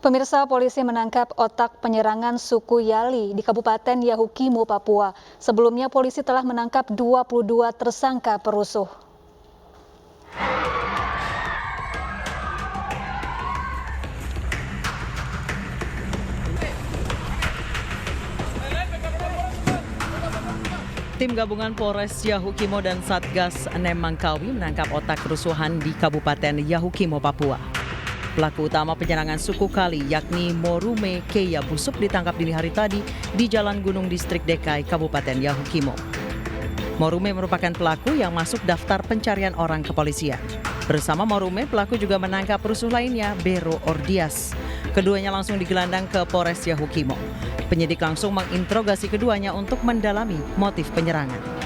Pemirsa, polisi menangkap otak penyerangan suku Yali di Kabupaten Yahukimo, Papua. Sebelumnya polisi telah menangkap 22 tersangka perusuh. Tim gabungan Polres Yahukimo dan Satgas Nemangkawi menangkap otak kerusuhan di Kabupaten Yahukimo, Papua. Pelaku utama penyerangan suku Kali yakni Morume Keya Busup ditangkap dini hari tadi di Jalan Gunung Distrik Dekai, Kabupaten Yahukimo. Morume merupakan pelaku yang masuk daftar pencarian orang kepolisian. Bersama Morume, pelaku juga menangkap perusuh lainnya, Bero Ordias. Keduanya langsung digelandang ke Polres Yahukimo. Penyidik langsung menginterogasi keduanya untuk mendalami motif penyerangan.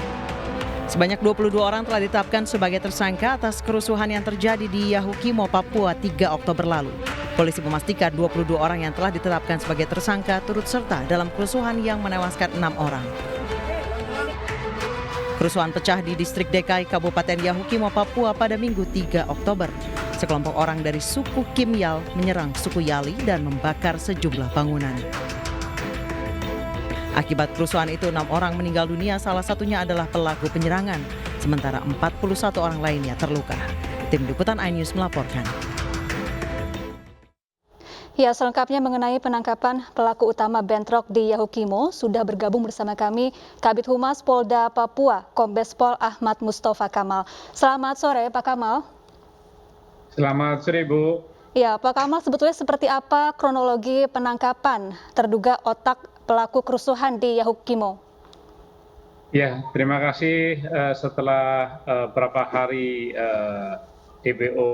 Sebanyak 22 orang telah ditetapkan sebagai tersangka atas kerusuhan yang terjadi di Yahukimo, Papua 3 Oktober lalu. Polisi memastikan 22 orang yang telah ditetapkan sebagai tersangka turut serta dalam kerusuhan yang menewaskan 6 orang. Kerusuhan pecah di distrik Dekai, Kabupaten Yahukimo, Papua pada Minggu 3 Oktober. Sekelompok orang dari suku Kimyal menyerang suku Yali dan membakar sejumlah bangunan. Akibat kerusuhan itu 6 orang meninggal dunia, salah satunya adalah pelaku penyerangan, sementara 41 orang lainnya terluka. Tim Liputan iNews melaporkan. Ya, selengkapnya mengenai penangkapan pelaku utama bentrok di Yahukimo, sudah bergabung bersama kami Kabid Humas Polda Papua, Kombes Pol Ahmad Mustafa Kamal. Selamat sore, Pak Kamal. Selamat sore, Bu. Ya, Pak Kamal, sebetulnya seperti apa kronologi penangkapan terduga otak pelaku kerusuhan di Yahukimo? Ya, terima kasih. Setelah beberapa hari DPO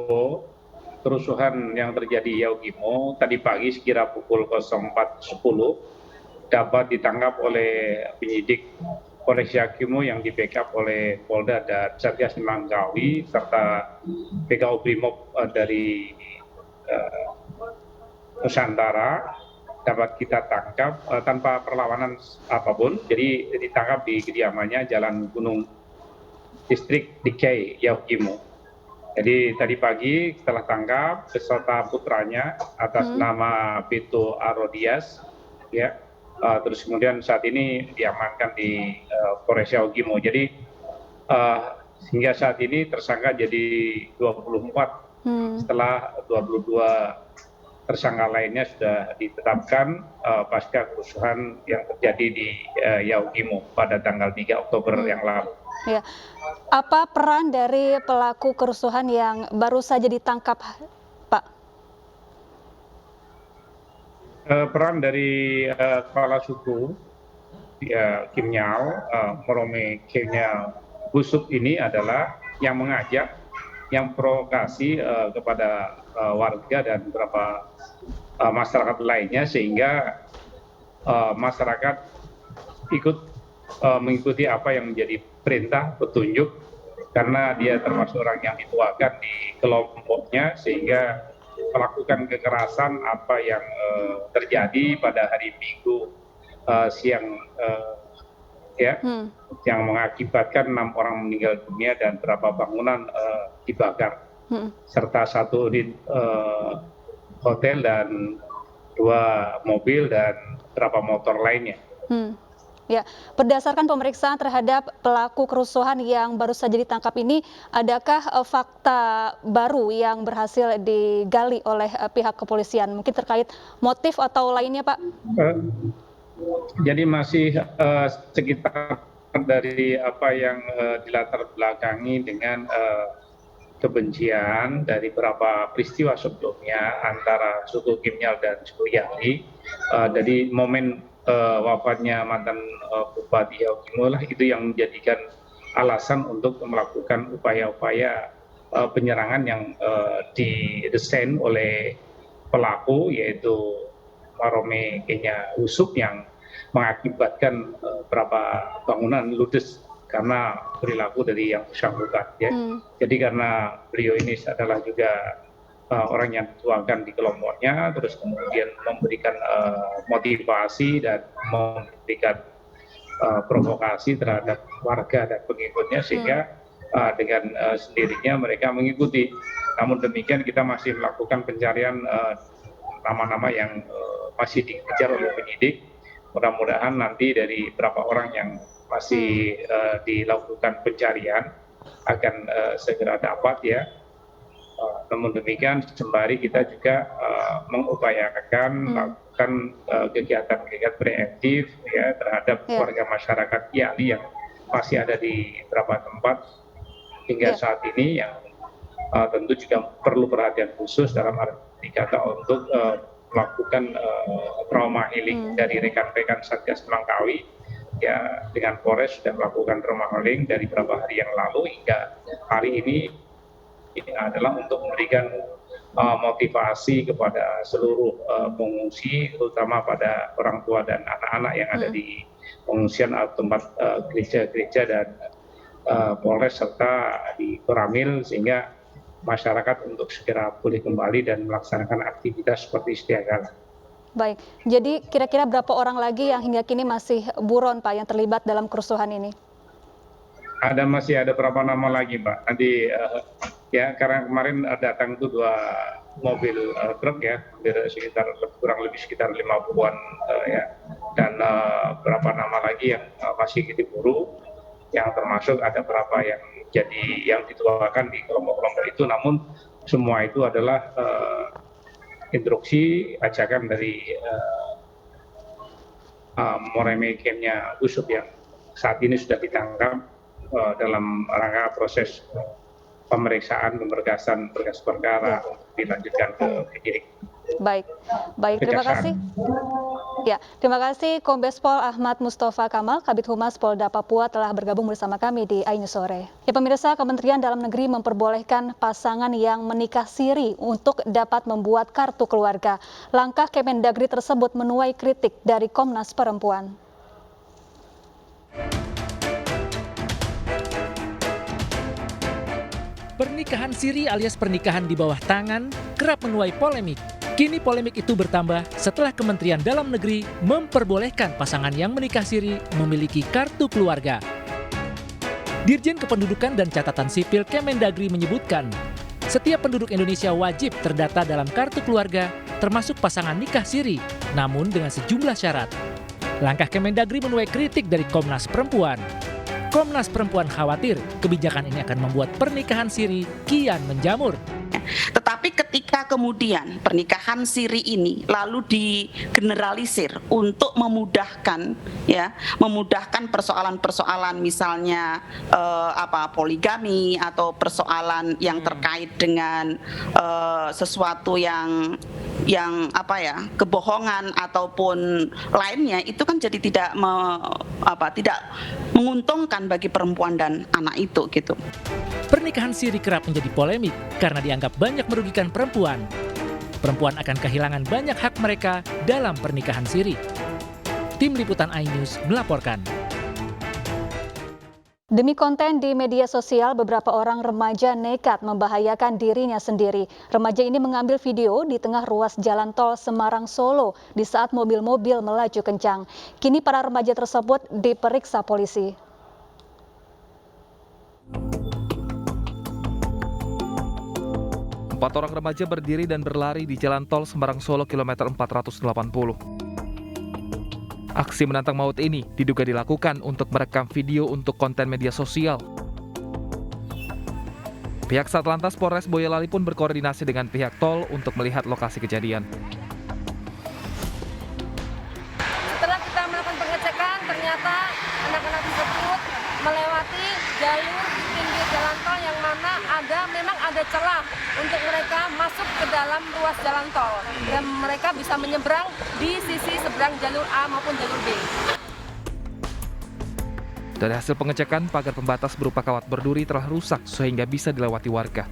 kerusuhan yang terjadi di Yahukimo, tadi pagi sekira pukul 04.10 dapat ditangkap oleh penyidik Polres Yahukimo yang di-backup oleh Polda dan Satgas Nemangkawi serta PKO Brimob dari Nusantara dapat kita tangkap tanpa perlawanan apapun. Jadi ditangkap di kediamannya Jalan Gunung Distrik Dekai, Yahukimo. Jadi tadi pagi setelah tangkap beserta putranya atas nama Beto Arodias, ya. Terus kemudian saat ini diamankan di Polres Yahukimo. Jadi hingga saat ini tersangka jadi 24 setelah 22 tersangka lainnya sudah ditetapkan pasca kerusuhan yang terjadi di Yahukimo pada tanggal 3 Oktober yang lalu. Ya. Apa peran dari pelaku kerusuhan yang baru saja ditangkap, Pak? Peran dari kepala suku Kimyal, Morume Keya Busup ini adalah yang mengajak, yang provokasi kepada warga dan beberapa masyarakat lainnya sehingga masyarakat ikut mengikuti apa yang menjadi perintah petunjuk karena dia termasuk orang yang dituakan di kelompoknya sehingga melakukan kekerasan apa yang terjadi pada hari Minggu siang yang mengakibatkan 6 orang meninggal dunia dan beberapa bangunan dibakar serta 1 unit hotel dan 2 mobil dan beberapa motor lainnya. Ya, berdasarkan pemeriksaan terhadap pelaku kerusuhan yang baru saja ditangkap ini, adakah fakta baru yang berhasil digali oleh pihak kepolisian, mungkin terkait motif atau lainnya, Pak? Jadi masih sekitar dari apa yang dilatar belakangi dengan kebencian dari beberapa peristiwa sebelumnya antara suku Kimyal dan suku Yali. Dari momen wafatnya mantan Bupati Yahukimo lah itu yang menjadikan alasan untuk melakukan upaya-upaya penyerangan yang didesain oleh pelaku yaitu Morume Keya Busup yang mengakibatkan beberapa bangunan ludes karena perilaku dari yang bersangkutan. Ya. Jadi karena beliau ini adalah juga orang yang dituakan di kelompoknya, terus kemudian memberikan motivasi dan memberikan provokasi terhadap warga dan pengikutnya sehingga dengan sendirinya mereka mengikuti. Namun demikian kita masih melakukan pencarian nama-nama yang masih dikejar oleh penyidik. Mudah-mudahan nanti dari berapa orang yang masih dilakukan pencarian akan segera dapat ya. Namun demikian sembari kita juga mengupayakan melakukan kegiatan-kegiatan preemptif ya terhadap warga masyarakat YALI yang masih ada di beberapa tempat hingga saat ini yang tentu juga perlu perhatian khusus dalam arti kata untuk melakukan trauma healing dari rekan-rekan Satgas Semangkawi ya dengan Polres sudah melakukan trauma healing dari beberapa hari yang lalu hingga hari ini adalah untuk memberikan motivasi kepada seluruh pengungsi terutama pada orang tua dan anak-anak yang ada di pengungsian atau tempat gereja-gereja dan Polres serta di Koramil sehingga masyarakat untuk segera pulih kembali dan melaksanakan aktivitas seperti sedia kala. Baik, jadi kira-kira berapa orang lagi yang hingga kini masih buron Pak yang terlibat dalam kerusuhan ini? Masih ada berapa nama lagi Pak? Nanti ya karena kemarin datang itu 2 mobil truk ya, kurang lebih sekitar 50-an ya, dan berapa nama lagi yang masih diburu, yang termasuk ada berapa yang dituakan di kelompok-kelompok itu, namun semua itu adalah instruksi ajakan dari Moreme Kemnya Yusuf yang saat ini sudah ditangkap dalam rangka proses pemeriksaan pemberkasan berkas perkara untuk dilanjutkan ke penyidik. Baik, terima kasih. Ya, terima kasih Kombes Pol Ahmad Mustafa Kamal, Kabid Humas Polda Papua telah bergabung bersama kami di iNews Sore. Ya pemirsa, Kementerian Dalam Negeri memperbolehkan pasangan yang menikah siri untuk dapat membuat kartu keluarga. Langkah Kemendagri tersebut menuai kritik dari Komnas Perempuan. Pernikahan siri alias pernikahan di bawah tangan kerap menuai polemik. Kini polemik itu bertambah setelah Kementerian Dalam Negeri memperbolehkan pasangan yang menikah siri memiliki kartu keluarga. Dirjen Kependudukan dan Catatan Sipil Kemendagri menyebutkan, setiap penduduk Indonesia wajib terdata dalam kartu keluarga, termasuk pasangan nikah siri, namun dengan sejumlah syarat. Langkah Kemendagri menuai kritik dari Komnas Perempuan. Komnas Perempuan khawatir kebijakan ini akan membuat pernikahan siri kian menjamur. Tetapi ketika kemudian pernikahan siri ini lalu digeneralisir untuk memudahkan persoalan-persoalan misalnya poligami atau persoalan yang terkait dengan sesuatu yang kebohongan ataupun lainnya, itu kan jadi tidak menguntungkan bagi perempuan dan anak itu gitu. Pernikahan siri kerap menjadi polemik karena dianggap banyak merugikan perempuan. Perempuan akan kehilangan banyak hak mereka dalam pernikahan siri. Tim Liputan iNews melaporkan. Demi konten di media sosial, beberapa orang remaja nekat membahayakan dirinya sendiri. Remaja ini mengambil video di tengah ruas jalan tol Semarang Solo di saat mobil-mobil melaju kencang. Kini para remaja tersebut diperiksa polisi. Empat orang remaja berdiri dan berlari di jalan tol Semarang Solo kilometer 480. Aksi menantang maut ini diduga dilakukan untuk merekam video untuk konten media sosial. Pihak Satlantas Polres Boyolali pun berkoordinasi dengan pihak tol untuk melihat lokasi kejadian. Setelah kita melakukan pengecekan, ternyata anak-anak tersebut melewati jalur di pinggir jalan tol yang mana memang ada celah untuk mereka masuk ke dalam ruas jalan tol dan mereka bisa menyeberang di sisi seberang jalur A maupun jalur B. Dari hasil pengecekan, pagar pembatas berupa kawat berduri telah rusak sehingga bisa dilewati warga.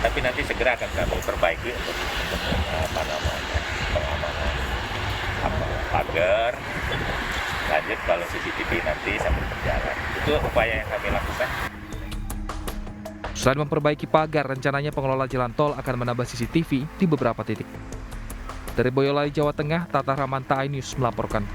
Tapi nanti segera akan kami perbaiki untuk pengamanan pagar. Lanjut kalau CCTV nanti sambil berjalan. Itu upaya yang kami lakukan. Selain memperbaiki pagar, rencananya pengelola jalan tol akan menambah CCTV di beberapa titik. Dari Boyolali, Jawa Tengah, Tata Ramanta, iNews melaporkan.